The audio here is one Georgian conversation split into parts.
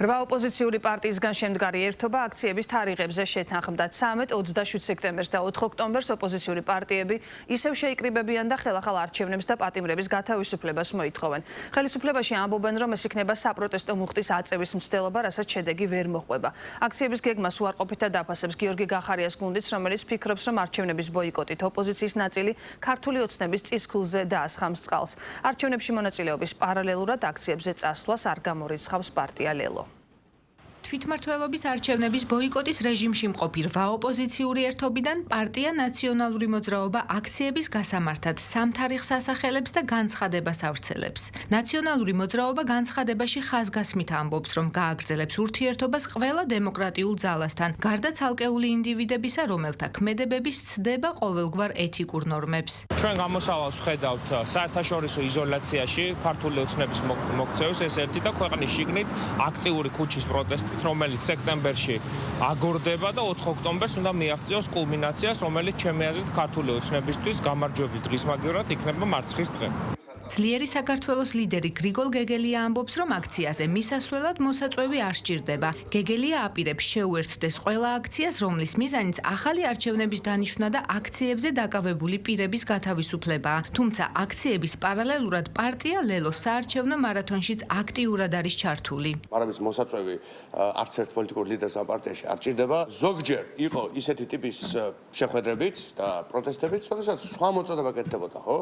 რვა ოპოზიციური პარტიისგან შემდგარი ერთობა აქციების თარიღებზე შეთანხმდა 13-27 სექტემბერს და 4 ოქტომბერს ოპოზიციური პარტიები ისევ შეიკრიბებიან და ხელახალ არჩევნებს და პატიმრების გათავისუფლებას მოითხოვენ. ხელისუფლებაში ამბობენ, რომ ეს იქნება საპროტესტო მუხტის აწევის მცდელობა, რასაც შედეგი ვერ მოჰყვება. აქციების გეგმას უარყოფით და დაფასებს გიორგი გახარიას გუნდიც, რომელიც ფიქრობს, რომ არჩევნების ბოიკოტით ოპოზიციის ნაწილი ქართული ოცნების წისქვილზე დაასხამს წყალს. არჩევნებში მონაწილეობის პარალელურად აქციებზე წასვლას არ გამორიცხავს პარტია ლელო. თვითმმართველობის არჩევნების ბოიკოტის რეჟიმში მყოფი რვა ოპოზიციური ერთობიდან პარტია ნაციონალური მოძრაობა აქციების გასამართად 3 თარიღს ასახელებს და განცხადებას ავრცელებს. ნაციონალური მოძრაობა განცხადებაში ხაზგასმით ამბობს, რომ გააგრძელებს ურთიერთობას ყველა დემოკრატიულ ძალასთან, გარდა ცალკეული ინდივიდებისა, რომელთა ქმედებების ცდება ყოველგვარ ეთიკურ ნორმებს. ჩვენ გამოსავალს ვხედავთ საერთაშორისო იზოლაციაში ქართული ოცნების მოქცევის, ეს ერთი და ქვეყნის შიგნით აქტიური ქუჩის პროტესტი, რომელიც სექტემბერში აგორდება და 4 ოქტომბერს უნდა მიაღწიოს კულმინაციას, რომელიც ჩემი აზრით ქართული ოცნებისთვის გამარჯვების დღის მაგივრად იქნება მარცხის დღე. ძლიერი საქართველოს ლიდერი გრიგოლ გეგელია ამბობს, რომ აქციაზე მისასვლელად მოსაწვევი არ სჭირდება. გეგელია აპირებს შეუერთდეს ყველა აქციას, რომლის მიზანიც ახალი არჩევნების დანიშვნა და აქციებზე დაკავებული პირების გათავისუფლებაა. თუმცა აქციების პარალელურად პარტია ლელოს საარჩევნო მარათონშიც აქტიურად არის ჩართული. არამის მოსაწვევი არც ერთ პოლიტიკურ ლიდერს ამ პარტიაში არ ჭირდება. ზოგჯერ იყო ისეთი ტიპის შეხვედრებიც და პროტესტებიც, როდესაც სხვა მოწოდება კეთდებოდა, ხო?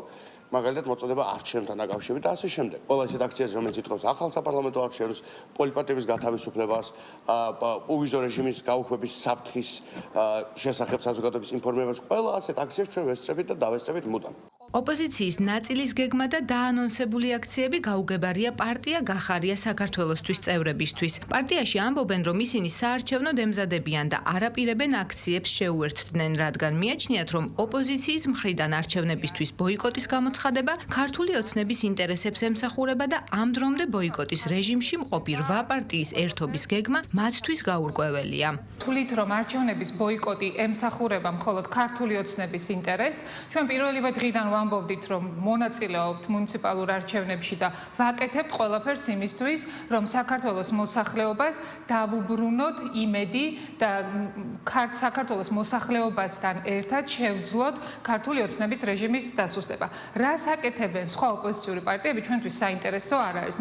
მაგალითად მოწოდება არჩევნთან დაკავშირებით და ასე შემდეგ. ყველა ისეთ აქციაზე, რომელიც ითხოვს ახალ საპარლამენტო არჩევნს, პოლიტპარტიების გათავისუფლებას, უვიზო რეჟიმის გაუქმების საფრთხის შესახებ საზოგადოების ინფორმირებას, ყველა ასეთ აქციას ჩვენ ვესწრებით და დავესწრებით მუდამ. ოპოზიციის ნაწილის გეგმა და დაანონსებული აქციები გაუგებარია პარტია გახარია საქართველოსთვის წევრებისთვის. პარტიაში ამბობენ, რომ ისინი საარჩევნოდ ემზადებიან და არაპირებენ აქციებს შეუერთდნენ, რადგან მიაჩნიათ, რომ ოპოზიციის მხრიდან არჩევნებისთვის ბოიკოტის გამოცხადება ქართული ოცნების ინტერესებს ემსახურება და ამ დრომდე ბოიკოტის რეჟიმში მყოფი 8 პარტიის ერთობის გეგმა მათთვის გაურკვეველია. თვლით, რომ არჩევნების ბოიკოტი ემსახურება მხოლოდ ქართული ოცნების ინტერესს, ჩვენ პირველივე დღიდან ვამბობდით, რომ მონაწილეობთ მუნიციპალურ არჩევნებში და ვაკეთებთ ყველაფერს იმისთვის, რომ საქართველოს მოსახლეობას დავუბრუნოთ იმედი და საქართველოს მოსახლეობასთან ერთად შევძლოთ ქართული ოცნების რეჟიმის დასუსტება. რას აკეთებენ სხვა ოპოზიციური პარტიები, ჩვენთვის საინტერესო არ არის.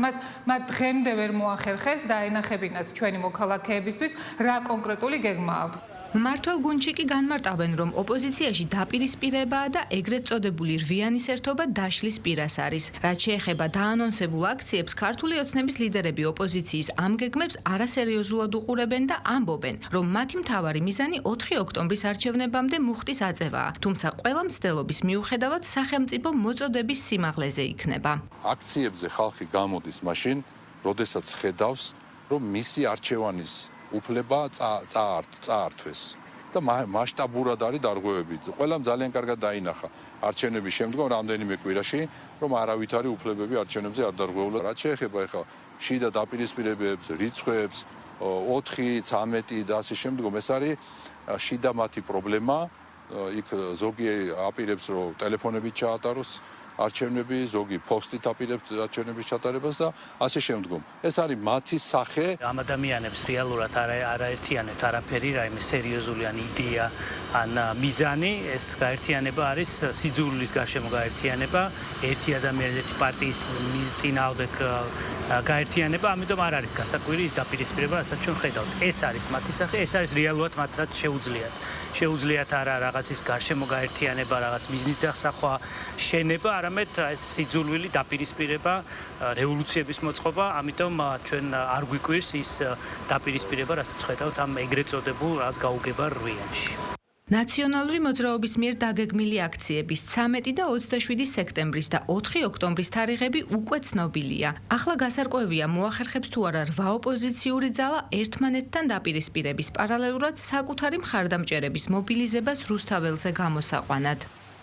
მათ დღემდე ვერ მოახერხეს დაენახებინათ ჩვენი მოქალაქეებისთვის, რა კონკრეტული გეგმა აქვთ. მმართველ გუნდში კი განმარტავენ, რომ ოპოზიციაში დაპირისპირებაა და ეგრეთ წოდებული რვიანის ერთობა დაშლის პირას არის. რაც შეეხება დაანონსებულ აქციებს, ქართული ოცნების ლიდერები ოპოზიციის ამ გეგმებს არასერიოზულად უყურებენ და ამბობენ, რომ მათი მთავარი მიზანი 4 ოქტომბრის არჩევნებამდე მუხტის აწევაა. თუმცა ყველა მცდელობის მიუხედავად სახელმწიფო მოწოდების სიმაღლეზე იქნება. აქციებზე ხალხი გამოდის მაშინ, როდესაც ხედავს, რომ მისი არჩევანის უფლება წაართვეს და მასშტაბურად არის დარღვევები. ყველამ ძალიან კარგად დაინახა არჩევნების შემდგომ რამდენიმე კვირაში, რომ არავით არის უფლებები არჩევნებზე არ დარღვეულა. რაც შეეხება ახლა შიდა დაპირისპირებებს, რიცხვებს, 4, 13 და ასე შემდგომ, ეს არის შიდა მათი პრობლემა. იქ ზოგი აპირებს, რომ ტელეფონებით ჩაატაროს არჩევნები, ზოგი პოსტით აპირებს არჩევნების ჩატარებას და ასე შემდგომ. ეს არის მათი სახე. ამ ადამიანებს რეალურად არაერთიანებთ არაფერი, რაიმე სერიოზული ან იდეა ან მიზანი. ეს გაერთიანება არის სიძულვილის გარშემო გაერთიანება, ერთი ადამიანი ერთი პარტიის წინააღმდეგ გაერთიანება, ამიტომ არ არის გასაკვირი ის დაპირისპირება, რასაც ჩვენ ხედავთ. ეს არის მათი სახე, ეს არის რეალურად მათ რაც შეუძლიათ. შეუძლიათ არა რაღაცის გარშემო გაერთიანება, რაღაც მიზნის დასახვა, შენება, არამედ ეს სიძულვილი დაპირისპირება, რევოლუციების მოწყობა, ამიტომ ჩვენ არ გვიკვირს ის დაპირისპირება, რასაც ხედავთ ამ ეგრეთ წოდებულ რაღაც გაუგებარ რვიანში. ნაციონალური მოძრაობის მიერ დაგეგმილი აქციების 13 და 27 სექტემბრის და 4 ოქტომბრის თარიღები უკვე ცნობილია. ახლა გასარკვევია მოახერხებს თუ არა 8 ოპოზიციური ძალა ერთმანეთთან დაპირისპირების პარალელურად საკუთარი მხარდამჭერების მობილიზებას რუსთაველზე გამოსაყვანად.